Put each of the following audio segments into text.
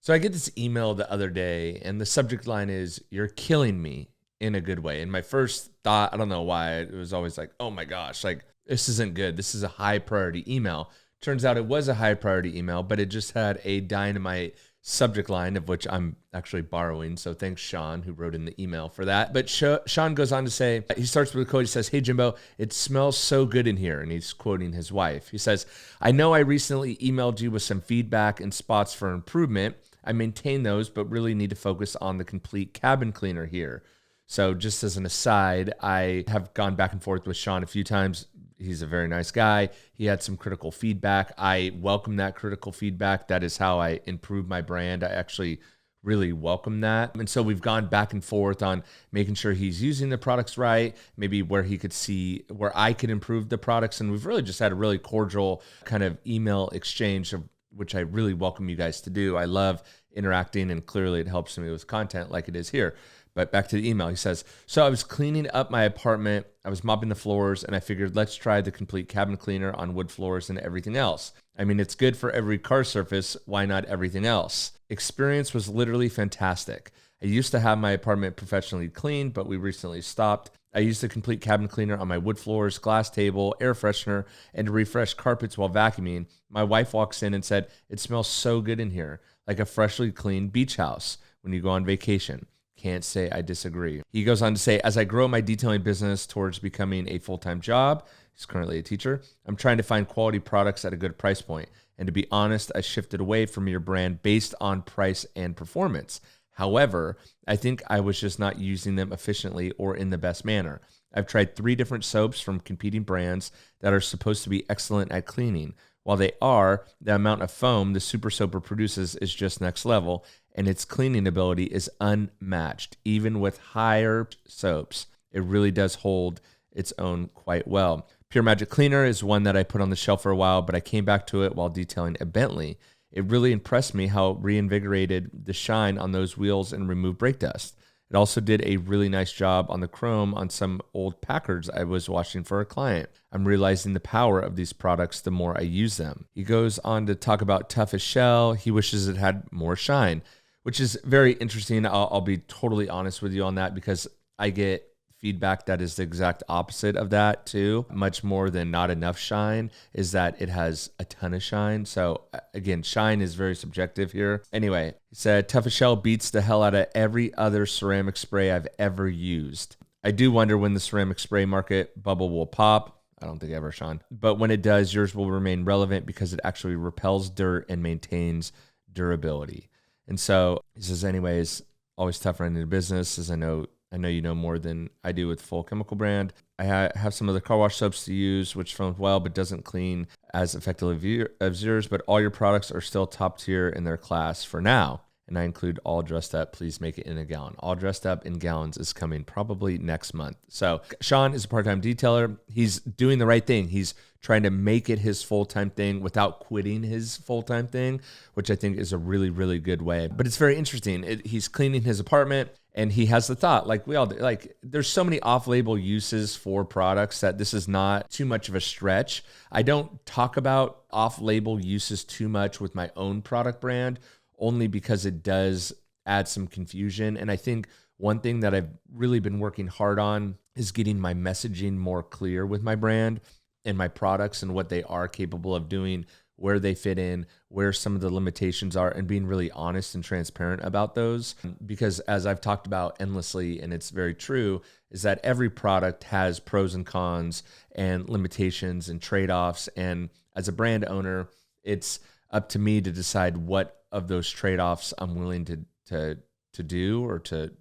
So I get this email the other day, and the subject line is, "You're killing me," in a good way. And my first thought, I don't know why, it was always like, oh my gosh, like this isn't good. This is a high priority email. Turns out it was a high priority email, but it just had a dynamite subject line, of which I'm actually borrowing. So thanks, Sean, who wrote in the email for that. But Sean goes on to say, he starts with a quote. He says, "Hey, Jimbo, it smells so good in here." And he's quoting his wife. He says, "I know I recently emailed you with some feedback and spots for improvement. I maintain those, but really need to focus on the complete cabin cleaner here." So just as an aside, I have gone back and forth with Sean a few times. He's a very nice guy. He had some critical feedback. I welcome that critical feedback. That is how I improve my brand. I actually really welcome that. And so we've gone back and forth on making sure he's using the products right, maybe where he could see where I could improve the products. And we've really just had a really cordial kind of email exchange, of which I really welcome you guys to do. I love interacting, and clearly it helps me with content like it is here. But back to the email, he says, "So I was cleaning up my apartment. I was mopping the floors, and I figured, let's try the complete cabin cleaner on wood floors and everything else. I mean, it's good for every car surface. Why not everything else?" Experience was literally fantastic. I used to have my apartment professionally cleaned, but we recently stopped. I used the complete cabin cleaner on my wood floors, glass table, air freshener, and to refresh carpets while vacuuming. My wife walks in and said, "It smells so good in here, like a freshly cleaned beach house when you go on vacation." Can't say I disagree. He goes on to say, "As I grow my detailing business towards becoming a full-time job," he's currently a teacher, "I'm trying to find quality products at a good price point. And to be honest, I shifted away from your brand based on price and performance. However, I think I was just not using them efficiently or in the best manner. I've tried 3 different soaps from competing brands that are supposed to be excellent at cleaning. While they are, the amount of foam the Super Soaper produces is just next level, and its cleaning ability is unmatched. Even with higher soaps, it really does hold its own quite well. Pure Magic Cleaner is one that I put on the shelf for a while, but I came back to it while detailing a Bentley. It really impressed me how it reinvigorated the shine on those wheels and removed brake dust. It also did a really nice job on the chrome on some old Packards I was washing for a client. I'm realizing the power of these products the more I use them." He goes on to talk about Tough as Shell. He wishes it had more shine, which is very interesting. I'll be totally honest with you on that, because I get feedback that is the exact opposite of that too. Much more than not enough shine is that it has a ton of shine. So again, shine is very subjective here. Anyway, he said, "Tough as Shell beats the hell out of every other ceramic spray I've ever used. I do wonder when the ceramic spray market bubble will pop." I don't think ever, Sean. "But when it does, yours will remain relevant because it actually repels dirt and maintains durability." And so he says, anyways, always tough running a business, as I know you know more than I do with Full Chemical brand. "I have some other car wash soaps to use, which foams well, but doesn't clean as effectively as yours, but all your products are still top tier in their class for now. And I include All Dressed Up. Please make it in a gallon." All Dressed Up in gallons is coming probably next month. So Sean is a part-time detailer. He's doing the right thing. He's trying to make it his full-time thing without quitting his full-time thing, which I think is a really, really good way. But it's very interesting. He's cleaning his apartment, and he has the thought, like we all do, like there's so many off-label uses for products that this is not too much of a stretch. I don't talk about off-label uses too much with my own product brand, only because it does add some confusion. And I think one thing that I've really been working hard on is getting my messaging more clear with my brand and my products and what they are capable of doing, where they fit in, where some of the limitations are, and being really honest and transparent about those. Because as I've talked about endlessly, and it's very true, is that every product has pros and cons and limitations and trade-offs. And as a brand owner, it's up to me to decide what of those trade-offs I'm willing to do, or to,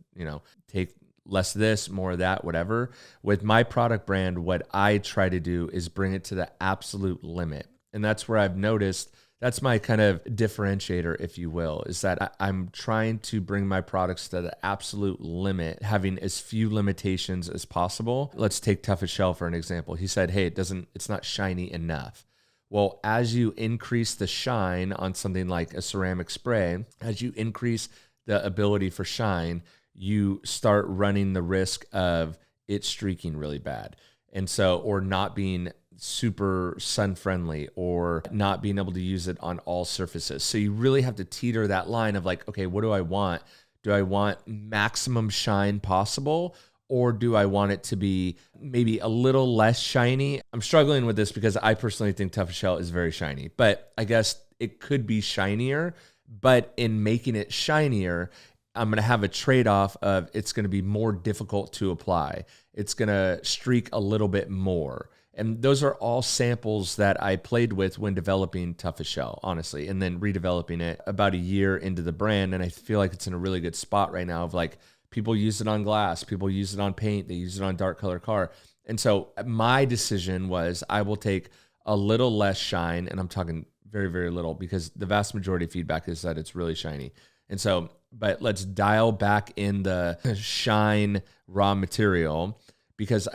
take less of this, more of that, whatever. With my product brand, what I try to do is bring it to the absolute limit. And that's where I've noticed, that's my kind of differentiator, if you will, is that I'm trying to bring my products to the absolute limit, having as few limitations as possible. Let's take Tough as Shell for an example. He said, "Hey, it's not shiny enough." Well, as you increase the shine on something like a ceramic spray, as you increase the ability for shine, you start running the risk of it streaking really bad. And so, or not being super sun friendly or not being able to use it on all surfaces. So you really have to teeter that line of like, okay, what do I want? Do I want maximum shine possible? Or do I want it to be maybe a little less shiny? I'm struggling with this because I personally think Tough Shell is very shiny, but I guess it could be shinier. But in making it shinier, I'm going to have a trade-off of it's going to be more difficult to apply. It's going to streak a little bit more. And those are all samples that I played with when developing Toughest Shell, honestly, and then redeveloping it about a year into the brand. And I feel like it's in a really good spot right now of like, people use it on glass, people use it on paint, they use it on dark color car. And so my decision was I will take a little less shine, and I'm talking very, very little because the vast majority of feedback is that it's really shiny. And so, but let's dial back in the shine raw material because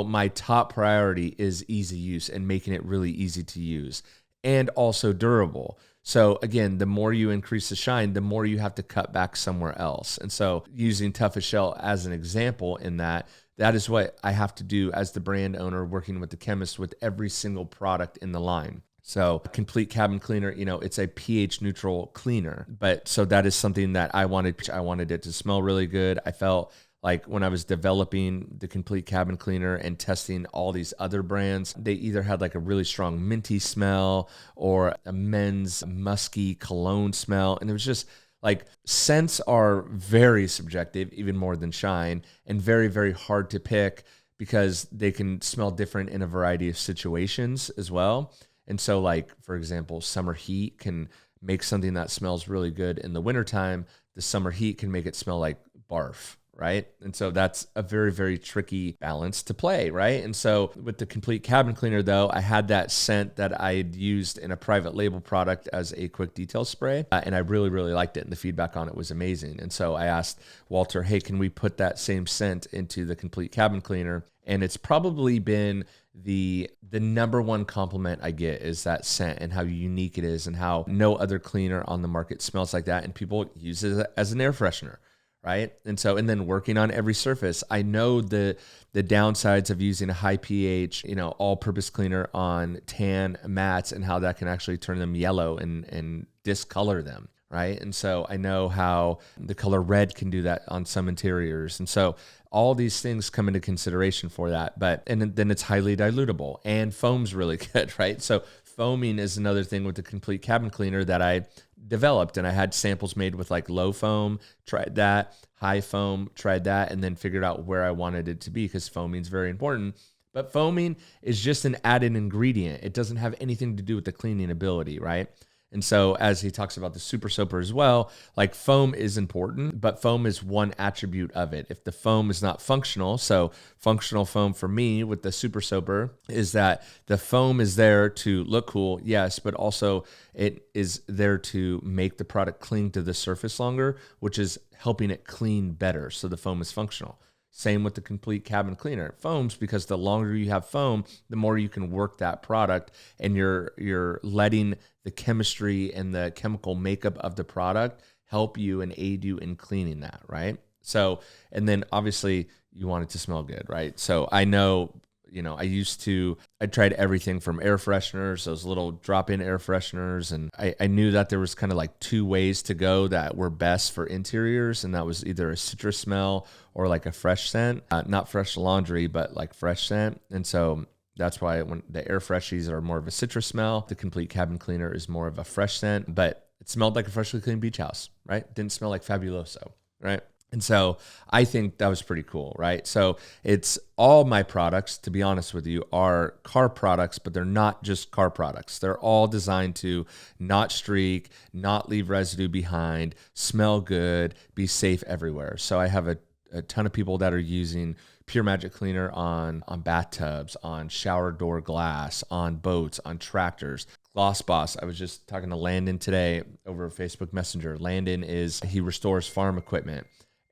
my top priority is easy use and making it really easy to use and also durable. So again, the more you increase the shine, the more you have to cut back somewhere else. And so using Toughest Shell as an example in that is what I have to do as the brand owner working with the chemist with every single product in the line. So Complete Cabin Cleaner, it's a pH neutral cleaner, but so that is something that I wanted it to smell really good. I felt like when I was developing the Complete Cabin Cleaner and testing all these other brands, they either had like a really strong minty smell or a men's musky cologne smell. And it was just like scents are very subjective, even more than shine, and very, very hard to pick because they can smell different in a variety of situations as well. And so like, for example, summer heat can make something that smells really good in the wintertime. The summer heat can make it smell like barf, right? And so that's a very, very tricky balance to play, right? And so with the Complete Cabin Cleaner, though, I had that scent that I had used in a private label product as a quick detail spray, and I really, really liked it, and the feedback on it was amazing. And so I asked Walter, hey, can we put that same scent into the Complete Cabin Cleaner? And it's probably been the number one compliment I get is that scent and how unique it is and how no other cleaner on the market smells like that, and people use it as an air freshener. Right. And then working on every surface, I know the downsides of using a high pH, all purpose cleaner on tan mats and how that can actually turn them yellow and discolor them. Right. And so I know how the color red can do that on some interiors. And so all these things come into consideration for that. And then it's highly dilutable and foam's really good. Right. So foaming is another thing with the Complete Cabin Cleaner that I developed, and I had samples made with like low foam, tried that, high foam, tried that, and then figured out where I wanted it to be because foaming is very important. But foaming is just an added ingredient. It doesn't have anything to do with the cleaning ability, right? And so as he talks about the Super Soaper as well, like foam is important, but foam is one attribute of it. If the foam is not functional, so functional foam for me with the Super Soaper is that the foam is there to look cool, yes, but also it is there to make the product cling to the surface longer, which is helping it clean better. So the foam is functional. Same with the Complete Cabin Cleaner. It foams because the longer you have foam, the more you can work that product, and you're letting the chemistry and the chemical makeup of the product help you and aid you in cleaning that, right? So, and then obviously you want it to smell good, right? So I know, I tried everything from air fresheners, those little drop-in air fresheners, and I knew that there was kind of like two ways to go that were best for interiors, and that was either a citrus smell or like a fresh scent, not fresh laundry, but like fresh scent. And so that's why when the air freshies are more of a citrus smell, the Complete Cabin Cleaner is more of a fresh scent, but it smelled like a freshly cleaned beach house, right? Didn't smell like Fabuloso, right? And so I think that was pretty cool, right? So it's all my products, to be honest with you, are car products, but they're not just car products. They're all designed to not streak, not leave residue behind, smell good, be safe everywhere. So I have a ton of people that are using Pure Magic Cleaner on bathtubs, on shower door glass, on boats, on tractors. Gloss Boss, I was just talking to Landon today over Facebook Messenger. Landon he restores farm equipment.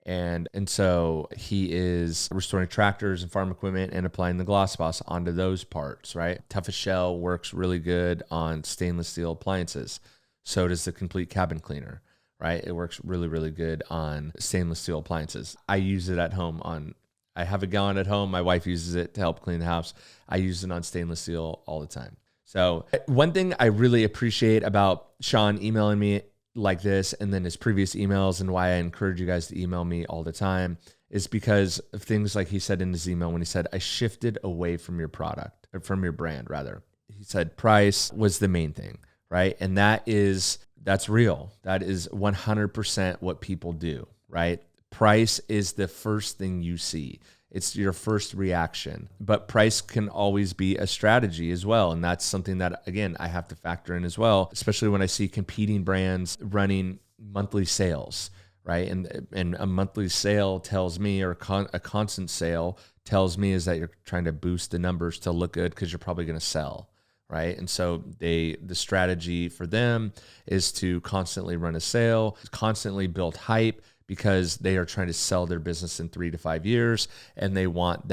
And so he is restoring tractors and farm equipment and applying the Gloss Boss onto those parts, right? Toughest Shell works really good on stainless steel appliances. So does the Complete Cabin Cleaner, right? It works really, really good on stainless steel appliances. I use it at home on I have a gallon at home. My wife uses it to help clean the house. I use it on stainless steel all the time. So one thing I really appreciate about Sean emailing me like this, and then his previous emails, and why I encourage you guys to email me all the time, is because of things like he said in his email when he said, I shifted away from your product, or from your brand rather. He said price was the main thing, right? And that's real. That is 100% what people do, right? Price is the first thing you see. It's your first reaction, but price can always be a strategy as well. And that's something that, again, I have to factor in as well, especially when I see competing brands running monthly sales, right? And a monthly sale tells me, or a constant sale tells me, is that you're trying to boost the numbers to look good because you're probably going to sell, right? And so the strategy for them is to constantly run a sale, constantly build hype, because they are trying to sell their business in 3 to 5 years, and they want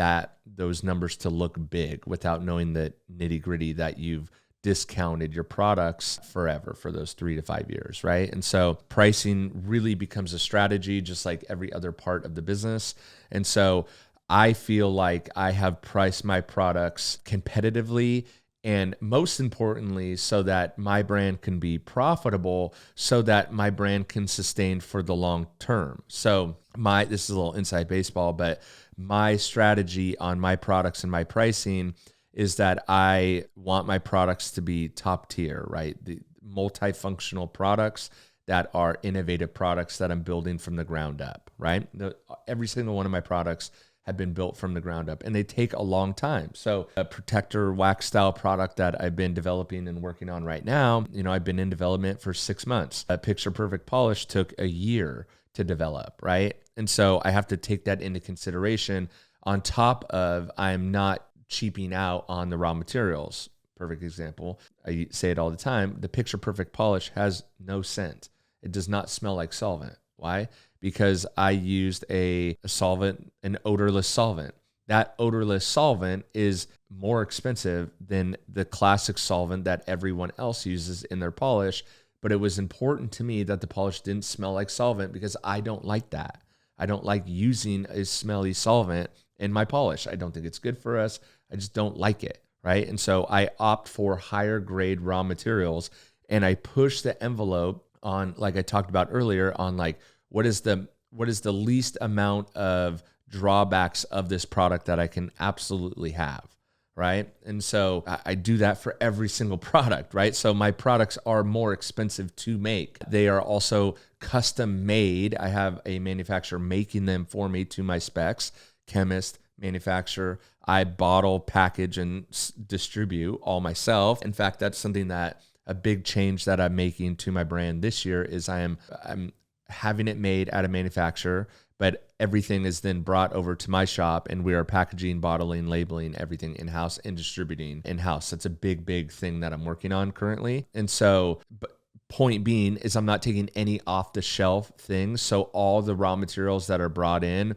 those numbers to look big without knowing the nitty gritty that you've discounted your products forever for those 3 to 5 years, right? And so pricing really becomes a strategy, just like every other part of the business. And so I feel like I have priced my products competitively, and most importantly, so that my brand can be profitable, so that my brand can sustain for the long term. So this is a little inside baseball, but my strategy on my products and my pricing is that I want my products to be top tier, right? The multifunctional products that are innovative products that I'm building from the ground up, right? Every single one of my products have been built from the ground up, and they take a long time. So a protector wax style product that I've been developing and working on right now, I've been in development for 6 months. A picture perfect polish took a year to develop, right? And so I have to take that into consideration, on top of I'm not cheaping out on the raw materials. Perfect example. I say it all the time. The picture perfect polish has no scent. It does not smell like solvent. Why? Because I used a solvent, an odorless solvent. That odorless solvent is more expensive than the classic solvent that everyone else uses in their polish. But it was important to me that the polish didn't smell like solvent, because I don't like that. I don't like using a smelly solvent in my polish. I don't think it's good for us. I just don't like it, right? And so I opt for higher grade raw materials, and I push the envelope on, like I talked about earlier, on like, what is the least amount of drawbacks of this product that I can absolutely have, right? And so I do that for every single product, right? So my products are more expensive to make. They are also custom made. I have a manufacturer making them for me to my specs, chemist, manufacturer. I bottle, package, and distribute all myself. In fact, that's something that a big change that I'm making to my brand this year is I'm having it made at a manufacturer, but everything is then brought over to my shop, and we are packaging, bottling, labeling everything in-house and distributing in-house. That's a big, big thing that I'm working on currently. And so, point being is I'm not taking any off-the-shelf things. So all the raw materials that are brought in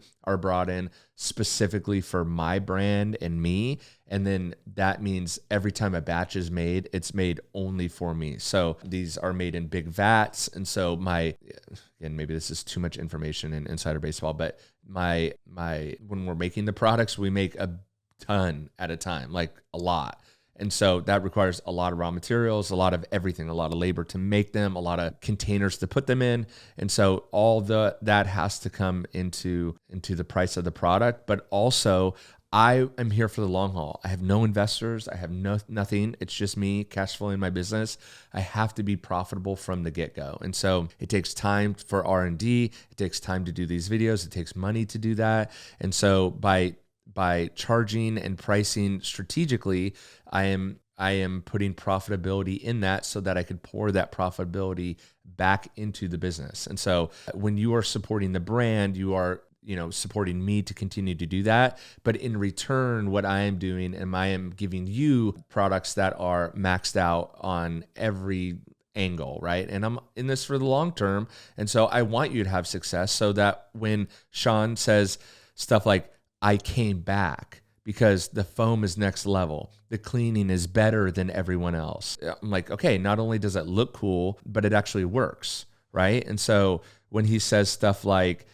specifically for my brand and me. And then that means every time a batch is made, it's made only for me. So these are made in big vats. And so again, maybe this is too much information in insider baseball, but when we're making the products, we make a ton at a time, like a lot. And so that requires a lot of raw materials, a lot of everything, a lot of labor to make them, a lot of containers to put them in. And so all that has to come into the price of the product. But also, I am here for the long haul. I have no investors. I have nothing. It's just me cash flowing my business. I have to be profitable from the get-go. And so it takes time for R&D. It takes time to do these videos. It takes money to do that. And so by charging and pricing strategically, I am putting profitability in that, so that I could pour that profitability back into the business. And so when you are supporting the brand, you are supporting me to continue to do that. But in return, what I am doing, and I am giving you products that are maxed out on every angle, right? And I'm in this for the long term. And so I want you to have success, so that when Sean says stuff like, I came back because the foam is next level, the cleaning is better than everyone else, I'm like, okay, not only does it look cool, but it actually works, right? And so when he says stuff like,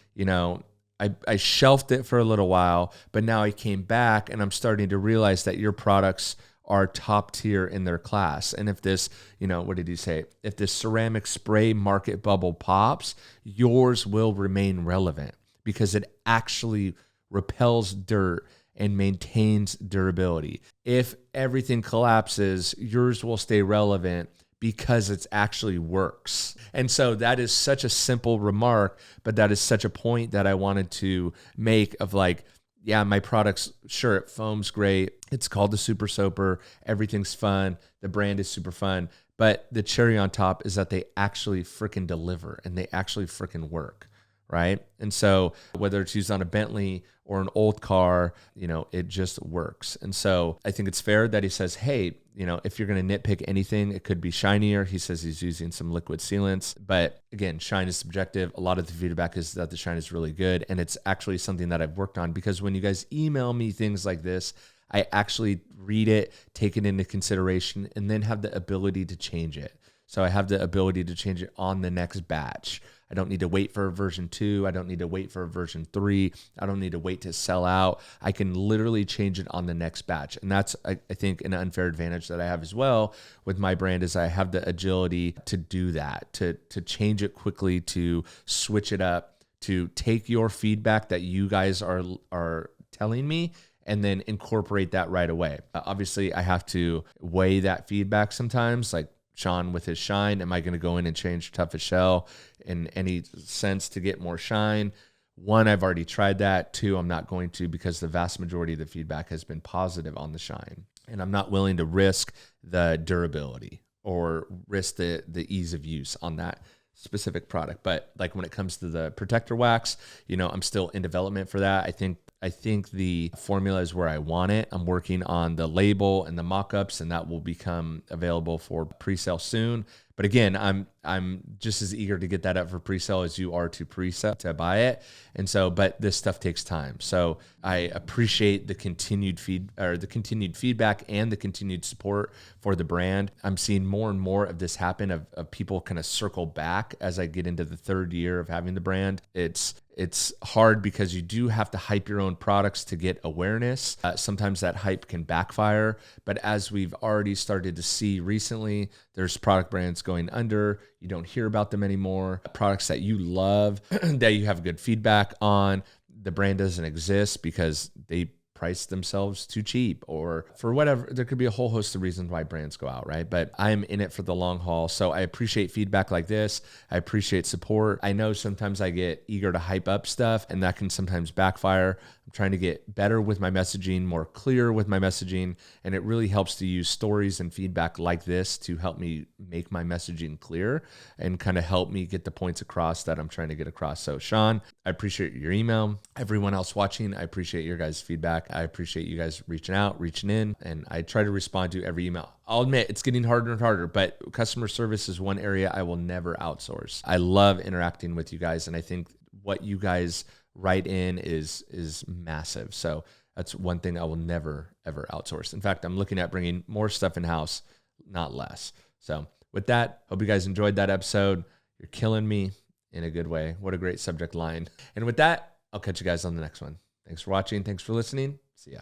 I shelved it for a little while, but now I came back and I'm starting to realize that your products are top tier in their class. And if this, what did he say? If this ceramic spray market bubble pops, yours will remain relevant because it actually repels dirt and maintains durability. If everything collapses, yours will stay relevant because it actually works. And so that is such a simple remark, but that is such a point that I wanted to make of like, yeah, my products, sure, it foams great. It's called the Super Soaper. Everything's fun. The brand is super fun. But the cherry on top is that they actually freaking deliver and they actually freaking work, right? And so whether it's used on a Bentley or an old car, it just works. And so I think it's fair that he says, hey, if you're going to nitpick anything, it could be shinier. He says he's using some liquid sealants, but again, shine is subjective. A lot of the feedback is that the shine is really good. And it's actually something that I've worked on because when you guys email me things like this, I actually read it, take it into consideration, and then have the ability to change it. So I have the ability to change it on the next batch. I don't need to wait for a version 2. I don't need to wait for a version 3. I don't need to wait to sell out. I can literally change it on the next batch. And that's, I think, an unfair advantage that I have as well with my brand is I have the agility to do that, to change it quickly, to switch it up, to take your feedback that you guys are telling me and then incorporate that right away. Obviously, I have to weigh that feedback sometimes, like Sean with his shine. Am I going to go in and change toughest shell in any sense to get more shine? 1, I've already tried that. 2, I'm not going to because the vast majority of the feedback has been positive on the shine. And I'm not willing to risk the durability or risk the ease of use on that specific product. But like when it comes to the protector wax, I'm still in development for that. I think the formula is where I want it. I'm working on the label and the mock-ups, and that will become available for pre-sale soon. But again, I'm just as eager to get that up for pre-sale as you are to pre-sale to buy it. And so, but this stuff takes time. So I appreciate the continued feedback and the continued support for the brand. I'm seeing more and more of this happen of people kind of circle back as I get into the 3rd year of having the brand. It's hard because you do have to hype your own products to get awareness. Sometimes that hype can backfire. But as we've already started to see recently, there's product brands going under. You don't hear about them anymore. Products that you love, that you have good feedback on, the brand doesn't exist because they price themselves too cheap or for whatever. There could be a whole host of reasons why brands go out, right? But I'm in it for the long haul. So I appreciate feedback like this. I appreciate support. I know sometimes I get eager to hype up stuff and that can sometimes backfire. I'm trying to get better with my messaging, more clear with my messaging. And it really helps to use stories and feedback like this to help me make my messaging clear and kind of help me get the points across that I'm trying to get across. So Sean, I appreciate your email. Everyone else watching, I appreciate your guys' feedback. I appreciate you guys reaching out, reaching in, and I try to respond to every email. I'll admit it's getting harder and harder, but customer service is one area I will never outsource. I love interacting with you guys, and I think what you guys write in is massive. So that's one thing I will never, ever outsource. In fact, I'm looking at bringing more stuff in-house, not less. So with that, hope you guys enjoyed that episode. You're killing me in a good way. What a great subject line. And with that, I'll catch you guys on the next one. Thanks for watching. Thanks for listening. See ya.